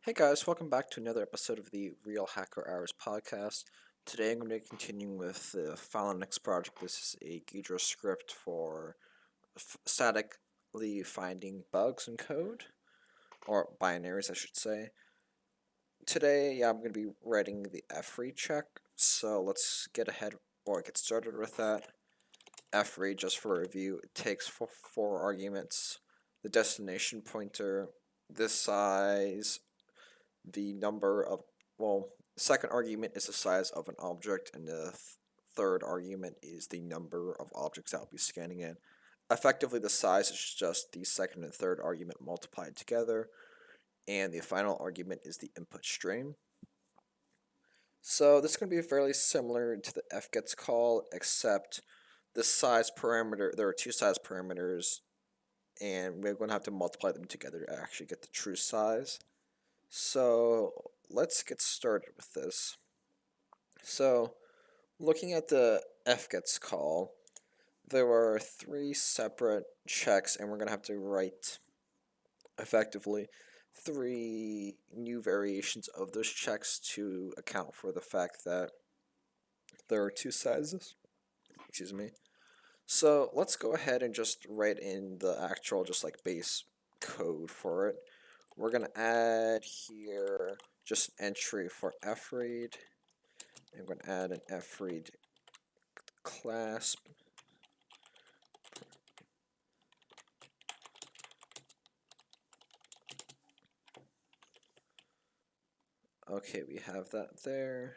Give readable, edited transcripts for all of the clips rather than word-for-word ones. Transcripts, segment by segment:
Hey guys, welcome back to another episode of the Real Hacker Hours podcast. Today I'm going to be continuing with the final next project. This is a Ghidra script for statically finding bugs in code, or binaries I should say. Today, I'm going to be writing the Fread check, so let's get started with that. Fread, just for review, it takes four arguments: the destination pointer, this size, the number of, the second argument is the size of an object, and the third argument is the number of objects that will be scanning in. Effectively, the size is just the second and third argument multiplied together, and the final argument is the input stream. So this is going to be fairly similar to the fgets call, except the size parameter, there are two size parameters, and we're going to have to multiply them together to actually get the true size. So let's get started with this. So looking at the fgets call, there are three separate checks, and we're going to have to write effectively three new variations of those checks to account for the fact that there are two sizes. Excuse me. So let's go ahead and just write in the actual just like base code for it. We're going to add here just an entry for fread. I'm going to add an fread class. Okay, we have that there.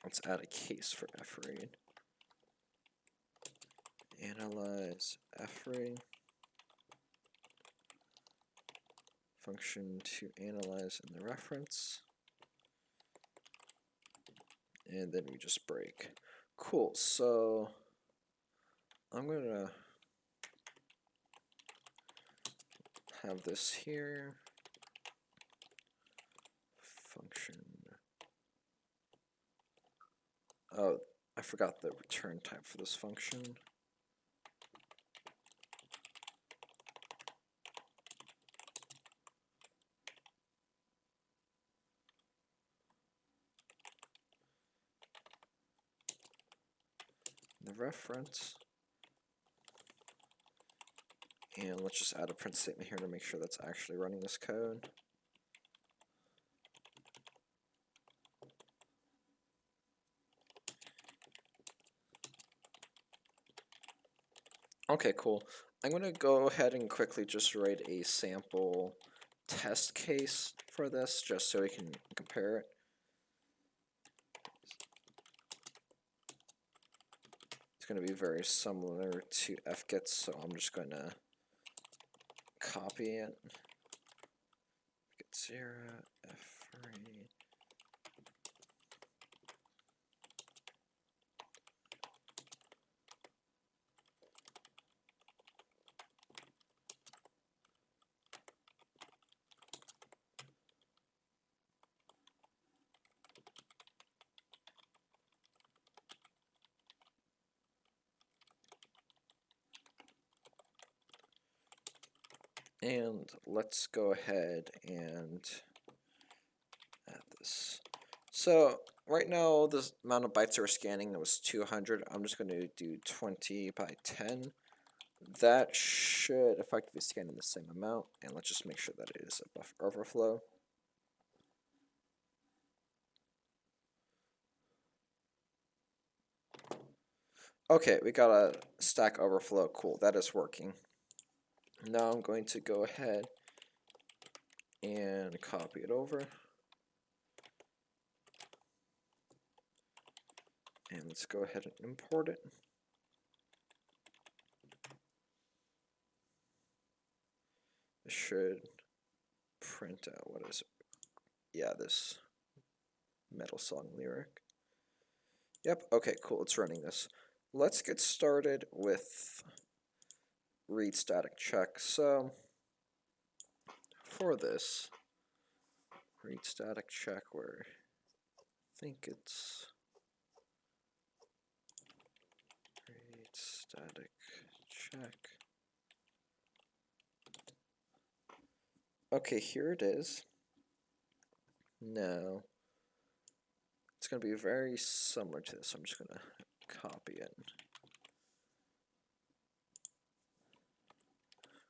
Let's add a case for fread. Analyze fread. Function to analyze in the reference. And then we just break. Cool, so I'm going to have this here. Function. Oh, I forgot the return type for this function. The reference. And let's just add a print statement here to make sure that's actually running this code. Okay, cool. I'm going to go ahead and quickly just write a sample test case for this, just so we can compare it. It's going to be very similar to fgets, so I'm just going to copy it. Get 0, fread. And let's go ahead and add this. So right now the amount of bytes we're scanning was 200. I'm just going to do 20 by 10. That should effectively scan in the same amount, and let's just make sure that it is a buffer overflow. Okay, we got a stack overflow. Cool, that is working. Now I'm going to go ahead and copy it over. And let's go ahead and import it. This should print out, what is it? Yeah, this metal song lyric. Yep, okay, cool, it's running this. Let's get started with read static check. So for this read static check, where I think it's read static check. Okay, here it is. Now, it's going to be very similar to this. I'm just going to copy it.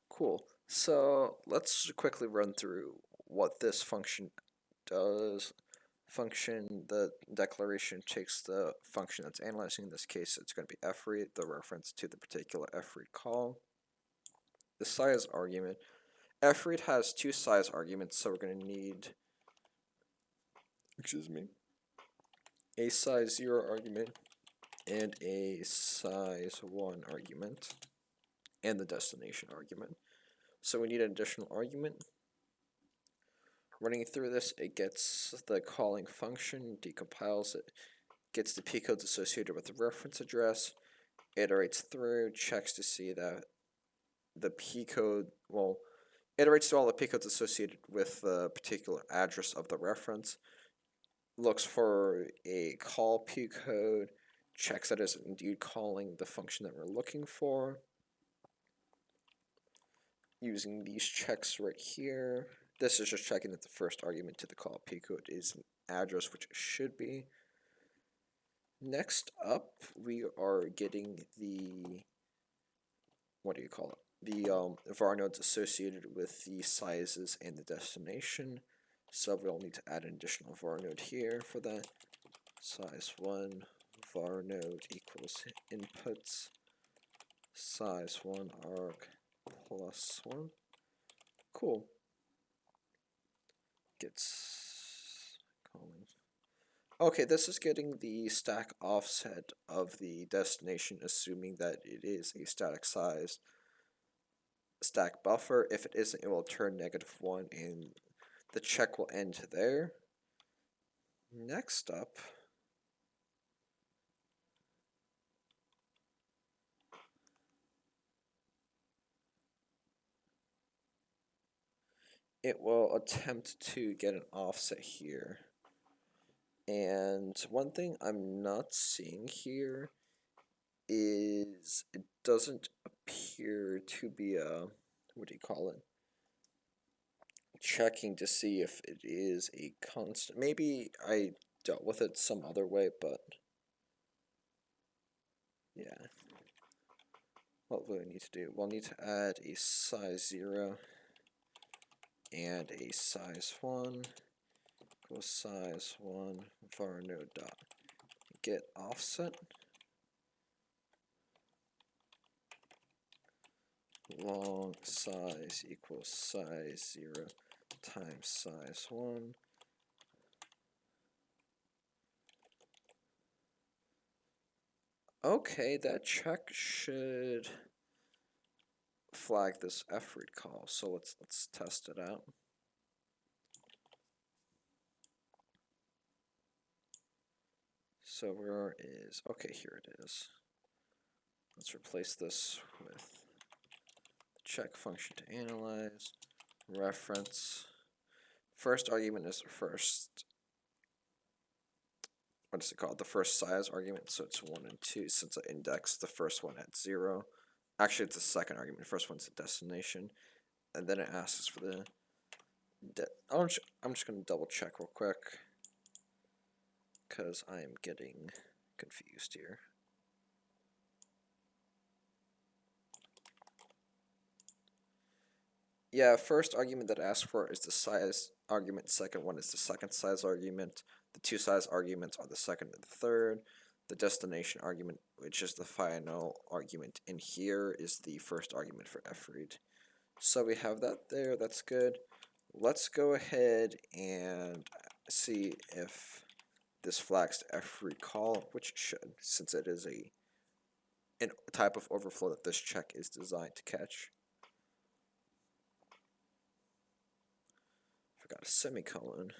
Cool. So let's quickly run through what this function does. The declaration takes the function that's analyzing. In this case, it's going to be fread, the reference to the particular fread call. The size argument. Fread has two size arguments, so we're going to need, a size 0 argument and a size 1 argument, and the destination argument. So we need an additional argument. Running through this, it gets the calling function, decompiles it, gets the P codes associated with the reference address, iterates through, checks to see that the P code, iterates through all the P codes associated with the particular address of the reference, looks for a call P code, checks that is indeed calling the function that we're looking for, using these checks right here. This is just checking that the first argument to the call P code is an address, which it should be. Next up, we are getting the, the var nodes associated with the sizes and the destination. So we'll need to add an additional var node here for that. Size 1 var node equals inputs size 1 arg plus 1. Cool. Gets calling. Okay, this is getting the stack offset of the destination, assuming that it is a static size stack buffer. If it isn't, it will turn -1 and the check will end there. Next up, it will attempt to get an offset here. And one thing I'm not seeing here is it doesn't appear to be a, checking to see if it is a constant. Maybe I dealt with it some other way, but yeah. What will we need to do? We'll need to add a size 0 and a size 1 equals size 1 var node dot get offset long size equals size 0 times size 1. Okay, that check should flag this fread call, so let's test it out. So where is, okay, here it is. Let's replace this with the check function to analyze, reference. First argument is the first, the first size argument, so it's 1 and 2, since I indexed the first one at 0. Actually, it's the second argument, the first one's the destination, and then it asks for the, I'm just going to double check real quick, because I am getting confused here. Yeah, first argument that asks for is the size argument, second one is the second size argument, the two size arguments are the second and the third, the destination argument, which is the final argument in here, is the first argument for fread. So we have that there, that's good. Let's go ahead and see if this flags the fread call, which it should, since it is a type of overflow that this check is designed to catch. Forgot a semicolon.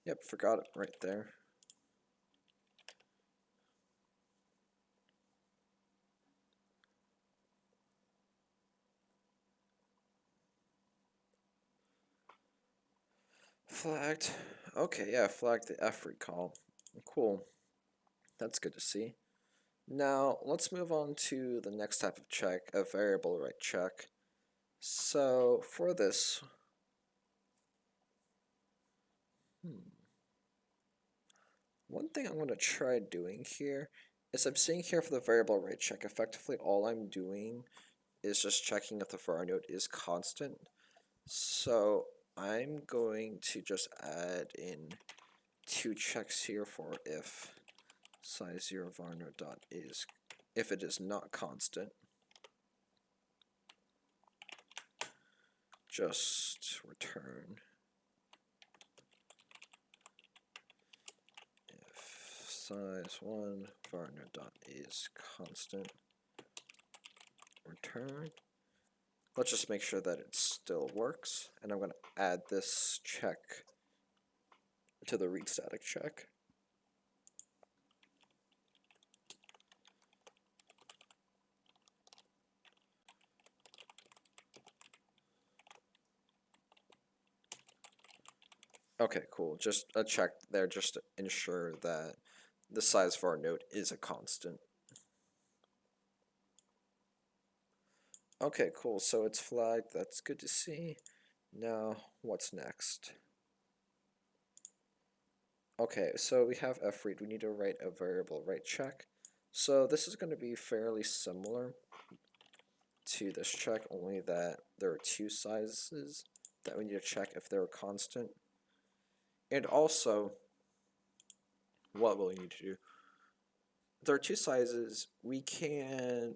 Yep, forgot it right there. Flagged. Okay, yeah, flagged the fread call. Cool. That's good to see. Now, let's move on to the next type of check, a variable rate check. So, for this, one thing I'm going to try doing here is I'm seeing here for the variable rate check, effectively all I'm doing is just checking if the var node is constant. So, I'm going to just add in two checks here for if size0 var node dot is, if it is not constant, just return if size1 var node dot is constant, return. Let's just make sure that it still works, and I'm going to add this check to the read static check. Okay, cool. Just a check there just to ensure that the size of our node is a constant. Okay, cool. So it's flagged. That's good to see. Now, what's next? Okay, so we have fread. We need to write a variable rate check. So this is going to be fairly similar to this check, only that there are two sizes that we need to check if they're constant. And also, what will we need to do? There are two sizes. We can,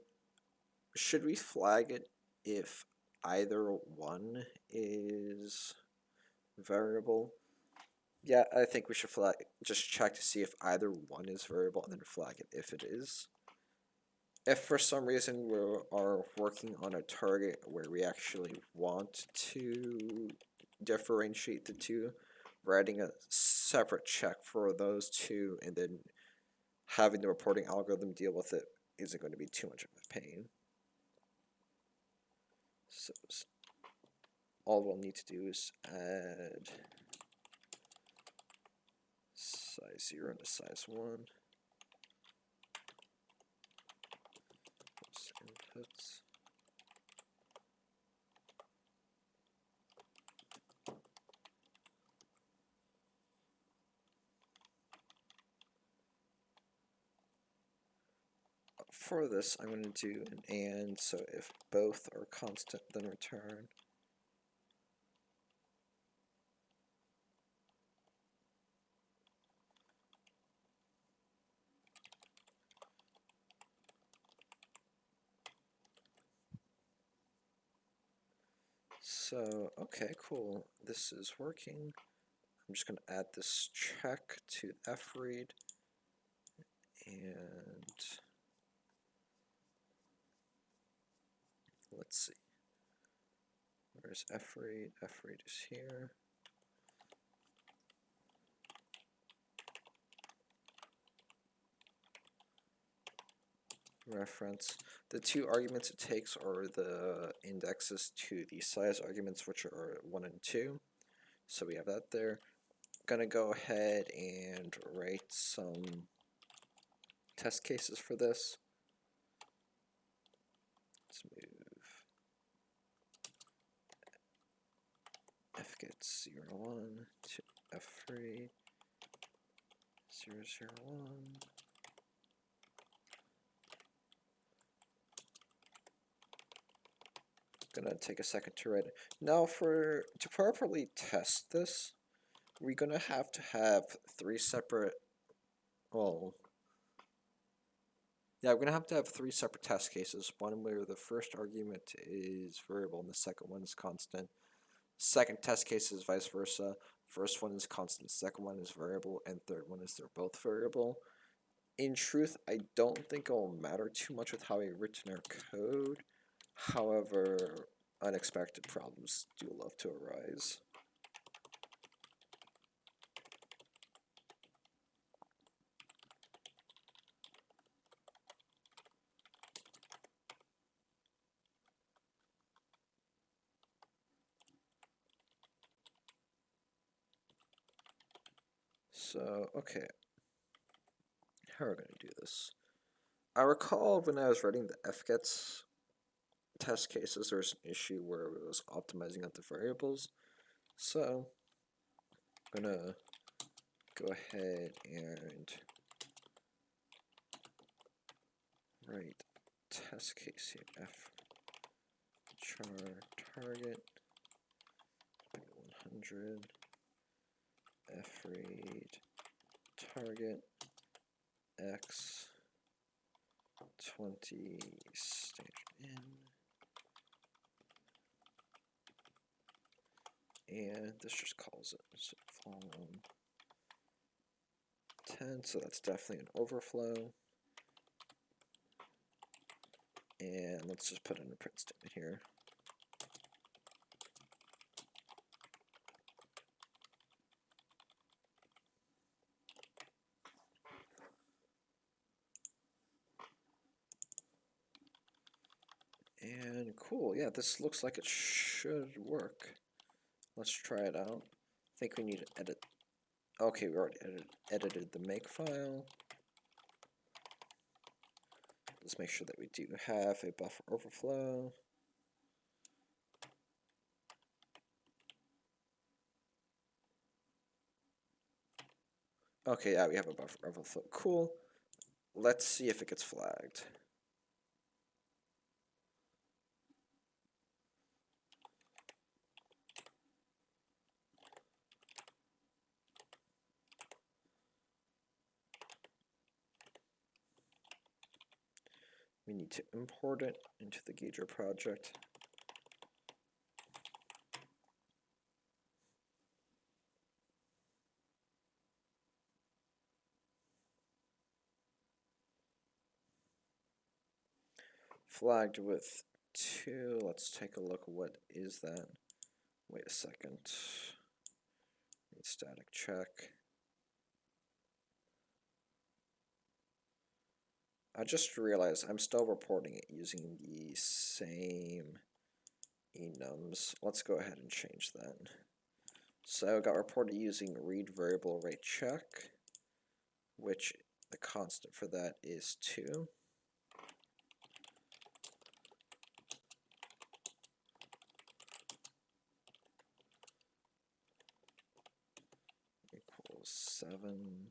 should we flag it if either one is variable? Yeah, I think we should flag, just check to see if either one is variable and then flag it if it is. If for some reason we are working on a target where we actually want to differentiate the two, writing a separate check for those two and then having the reporting algorithm deal with it isn't going to be too much of a pain. So all we'll need to do is add size0 to size1. Inputs. For this, I'm going to do an AND, so if both are constant, then return. So, okay, cool. This is working. I'm just going to add this check to fread, and let's see. Where's fread? Fread is here. Reference. The two arguments it takes are the indexes to the size arguments, which are 1 and 2. So we have that there. Gonna go ahead and write some test cases for this. Let's move f gets 0, 1 to fread 0, 0, 1. Gonna take a second to write it. Now to properly test this, we're gonna have to have three separate, well, yeah, we're gonna have to have three separate test cases. One where the first argument is variable and the second one is constant. Second test case is vice versa. First one is constant, second one is variable, and third one is they're both variable. In truth, I don't think it will matter too much with how we written our code. However, unexpected problems do love to arise. So, okay, how are we going to do this? I recall when I was writing the fgets test cases, there was an issue where it was optimizing out the variables. So I'm gonna go ahead and write test case here. F char target 100 f read target x 20 standard in, and this just calls it so from 10, so that's definitely an overflow. And let's just put in a print statement here. And cool, yeah, this looks like it should work. Let's try it out. I think we need to edit. Okay, we already edited the make file. Let's make sure that we do have a buffer overflow. Okay, yeah, we have a buffer overflow. Cool. Let's see if it gets flagged. We need to import it into the Ghidra project. Flagged with 2. Let's take a look. What is that? Wait a second. Need static check. I just realized I'm still reporting it using the same enums. Let's go ahead and change that. So I got reported using read variable rate check, which the constant for that is 2. Equals 7.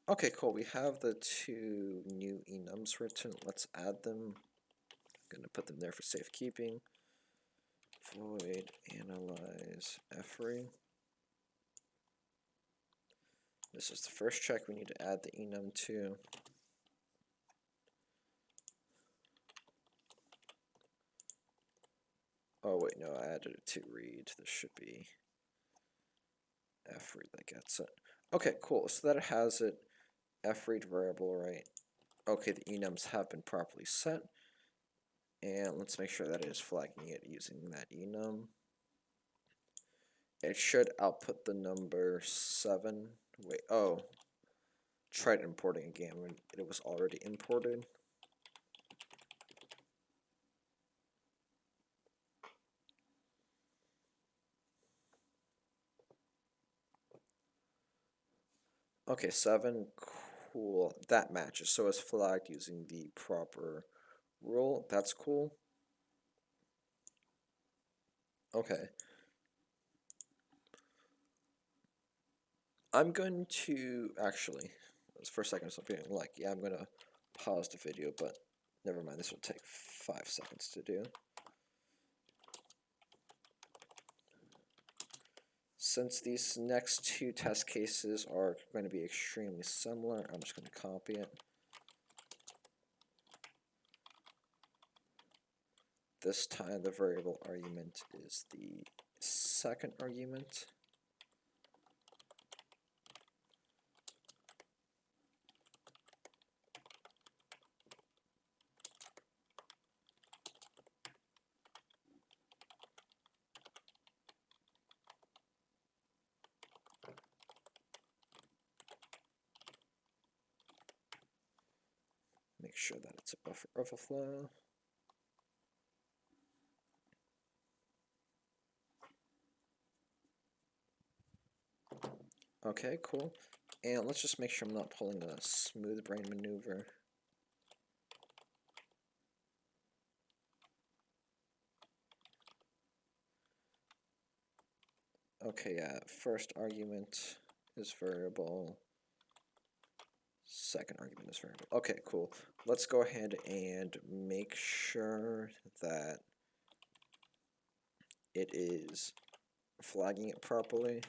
Okay, cool. We have the 2 new enums written. Let's add them. I'm going to put them there for safekeeping. Void analyze free. This is the first check we need to add the enum to. Oh wait, no, I added it to read. This should be fread that gets it. Okay, cool. So that it has it fread variable, right? Okay, the enums have been properly set. And let's make sure that it is flagging it using that enum. It should output the number 7. Wait, oh. Tried importing again when it was already imported. Okay, 7, cool. That matches. So it's flagged using the proper rule. That's cool. Okay. I'm going to actually, for a second, something like, yeah, I'm going to pause the video, but never mind. This will take 5 seconds to do. Since these next 2 test cases are going to be extremely similar, I'm just going to copy it. This time the variable argument is the second argument. make sure that it's a buffer overflow. Okay, cool. And let's just make sure I'm not pulling a smooth brain maneuver. Okay, yeah, first argument is variable. Second argument is variable. Okay, cool. Let's go ahead and make sure that it is flagging it properly.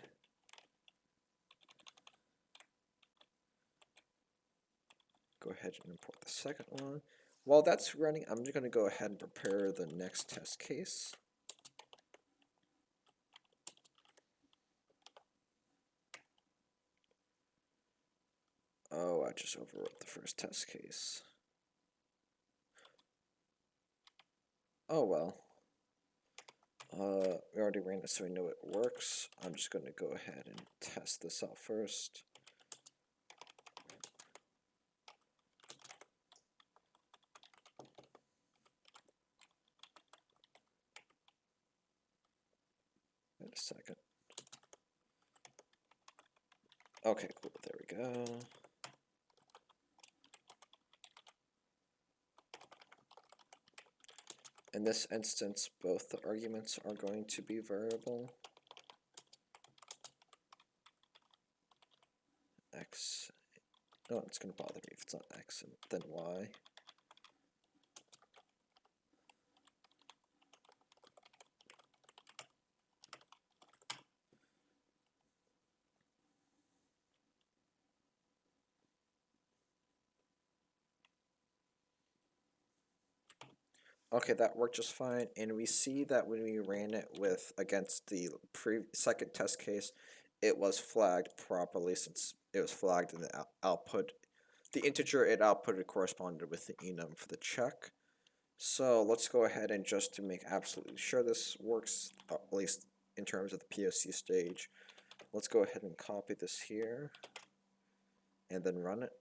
Go ahead and import the second one. While that's running, I'm just going to go ahead and prepare the next test case. Oh, I just overwrote the first test case. Oh well. We already ran it, so we know it works. I'm just going to go ahead and test this out first. Wait a second. Okay, cool. There we go. In this instance, both the arguments are going to be variable. X. No, it's going to bother me if it's not X and then Y. Okay, that worked just fine, and we see that when we ran it with against the second test case, it was flagged properly since it was flagged in the output. The integer it outputted corresponded with the enum for the check. So let's go ahead and just to make absolutely sure this works, at least in terms of the POC stage, let's go ahead and copy this here and then run it.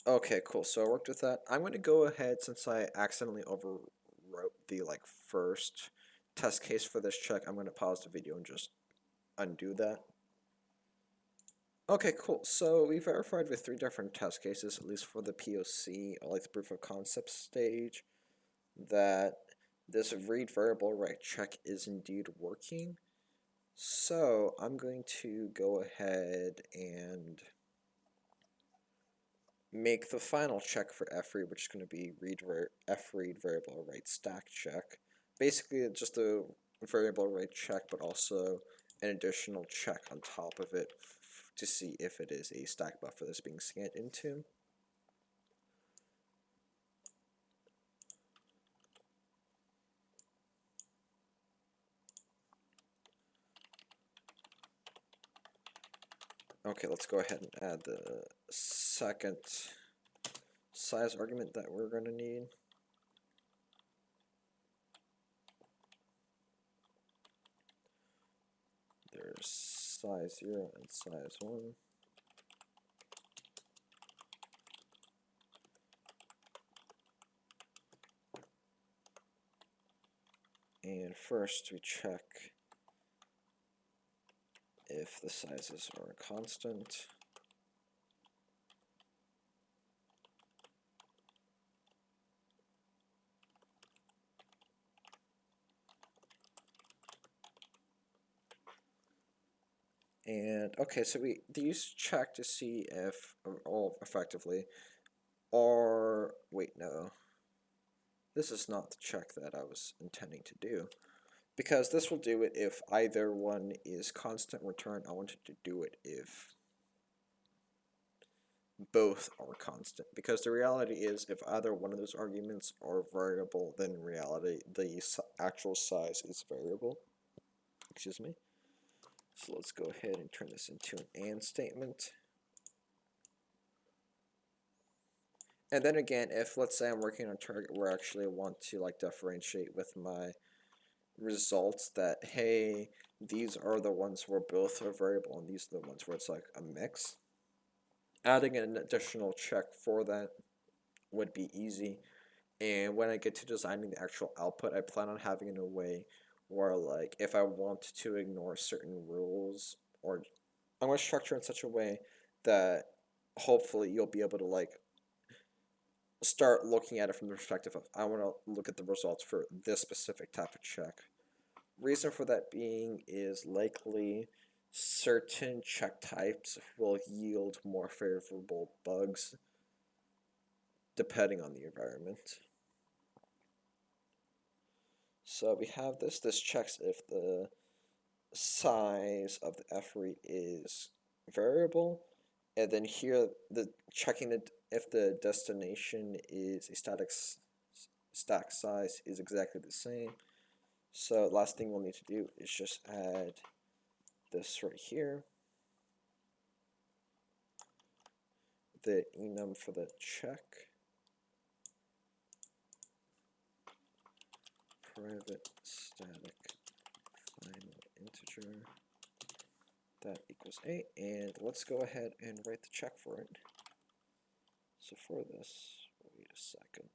Okay, cool. So I worked with that. I'm going to go ahead, since I accidentally overwrote the first test case for this check, I'm going to pause the video and just undo that. Okay, cool. So we verified with 3 different test cases, at least for the POC, or the proof of concept stage, that this read variable write check is indeed working. So I'm going to go ahead and make the final check for fread, which is going to be fread variable write stack check. Basically, it's just a variable write check, but also an additional check on top of it to see if it is a stack buffer that's being scanned into. Okay, let's go ahead and add the second size argument that we're going to need. There's size 0 and size 1. And first we check if the sizes are constant. And okay, so these check to see if all effectively are, wait, no, this is not the check that I was intending to do, because this will do it if either one is constant return. I wanted to do it if both are constant, because the reality is if either one of those arguments are variable, then in reality the actual size is variable. Excuse me. So let's go ahead and turn this into an AND statement. And then again, if let's say I'm working on a target where I actually want to differentiate with my results that, hey, these are the ones where both are variable, and these are the ones where it's like a mix. Adding an additional check for that would be easy. And when I get to designing the actual output, I plan on having it in a way where, like, if I want to ignore certain rules, or I'm going to structure it in such a way that hopefully you'll be able to, like, start looking at it from the perspective of, I want to look at the results for this specific type of check. Reason for that being is likely certain check types will yield more favorable bugs depending on the environment. So we have this. This checks if the size of the F rate is variable, and then here the checking it if the destination is a stack size is exactly the same. So last thing we'll need to do is just add this right here, the enum for the check, private static final integer, that equals 8, and let's go ahead and write the check for it. So for this, wait a second.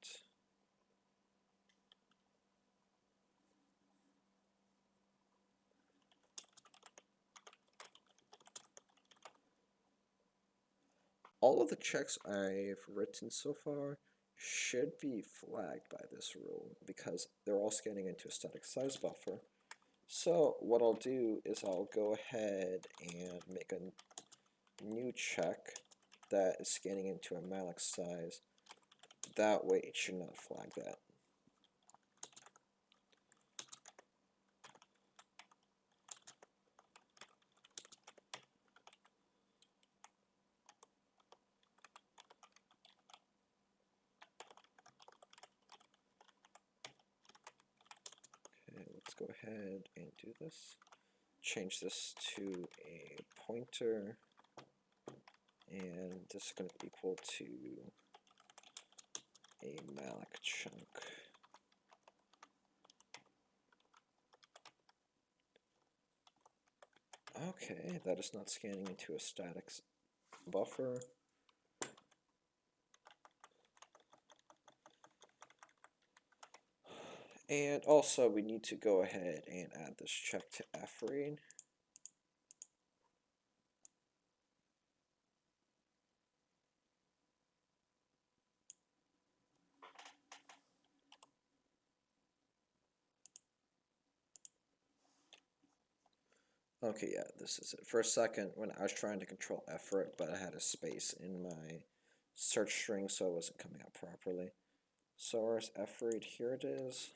All of the checks I've written so far should be flagged by this rule because they're all scanning into a static size buffer. So what I'll do is I'll go ahead and make a new check that is scanning into a malloc size. That way it should not flag that. Okay, let's go ahead and do this. Change this to a pointer, and this is going to be equal to a malloc chunk. Okay, that is not scanning into a static buffer. And also we need to go ahead and add this check to Fread. Okay, yeah, this is it. For a second, when I was trying to control effort, but I had a space in my search string, so it wasn't coming out properly. So where's Fread? Here it is.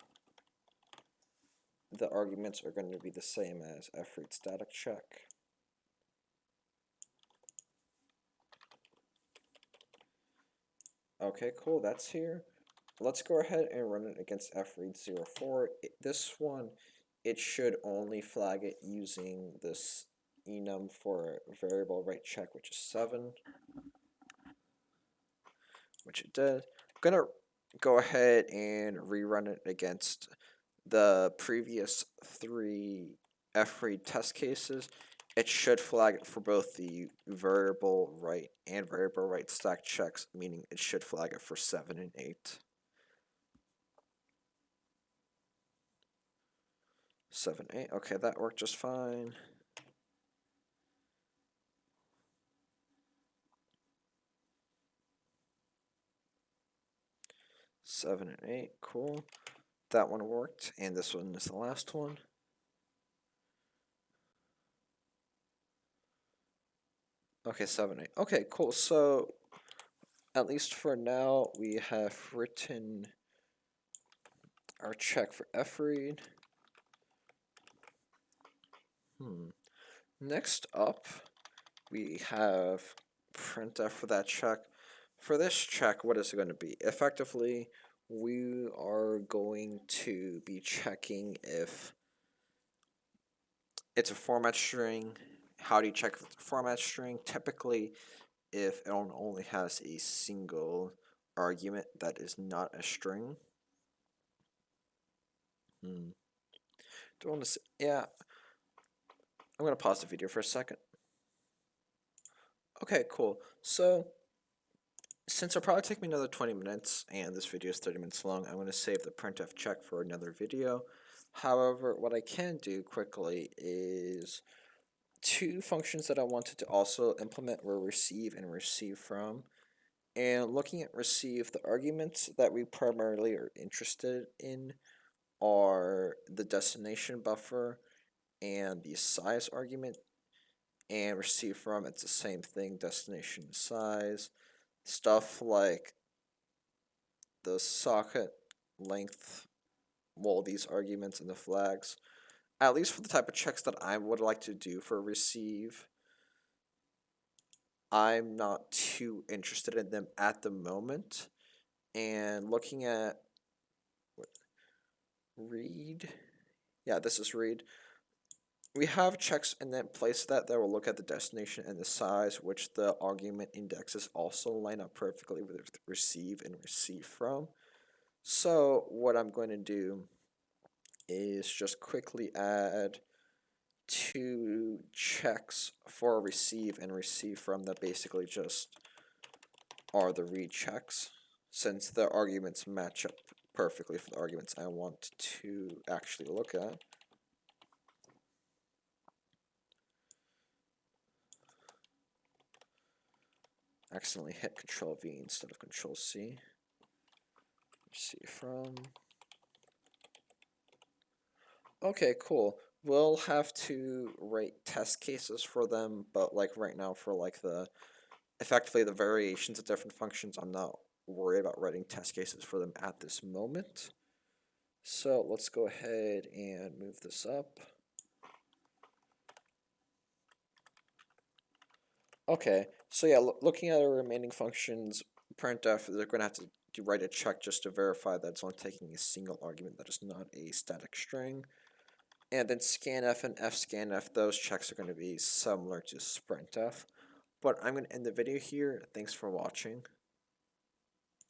The arguments are going to be the same as Fread static check. Okay, cool, that's here. Let's go ahead and run it against Fread 04. This one, it should only flag it using this enum for variable rate check, which is 7, which it did. I'm gonna go ahead and rerun it against the previous 3 Fread test cases. It should flag it for both the variable right and variable right stack checks, meaning it should flag it for 7 and 8. 7, 8. Okay, that worked just fine. Seven and 8, cool. That one worked, and this one is the last one. Okay, 7, 8. Okay, cool. So at least for now, we have written our check for Fread. Next up, we have printf for that check. For this check, what is it going to be? Effectively, we are going to be checking if it's a format string. How do you check the format string? Typically, if it only has a single argument that is not a string. Don't want to say, yeah. I'm going to pause the video for a second. Okay, cool. So, since it'll probably take me another 20 minutes, and this video is 30 minutes long, I'm going to save the printf check for another video. However, what I can do quickly is two functions that I wanted to also implement were receive and receive from. And looking at receive, the arguments that we primarily are interested in are the destination buffer and the size argument. And receive from, it's the same thing, destination size. Stuff like the socket length, well, these arguments and the flags, at least for the type of checks that I would like to do for receive, I'm not too interested in them at the moment. And looking at read, yeah, this is read. We have checks in that place that will look at the destination and the size, which the argument indexes also line up perfectly with receive and receive from. So what I'm going to do is just quickly add two checks for receive and receive from that basically just are the read checks, since the arguments match up perfectly for the arguments I want to actually look at. Accidentally hit Control V instead of Control C. Receive from. Okay, cool. We'll have to write test cases for them, but like right now for like the effectively the variations of different functions, I'm not worried about writing test cases for them at this moment. So let's go ahead and move this up. Okay, so yeah, looking at our remaining functions, printf, they're going to have to write a check just to verify that it's only taking a single argument that is not a static string. And then scanf and fscanf, those checks are going to be similar to sprintf. But I'm going to end the video here. Thanks for watching.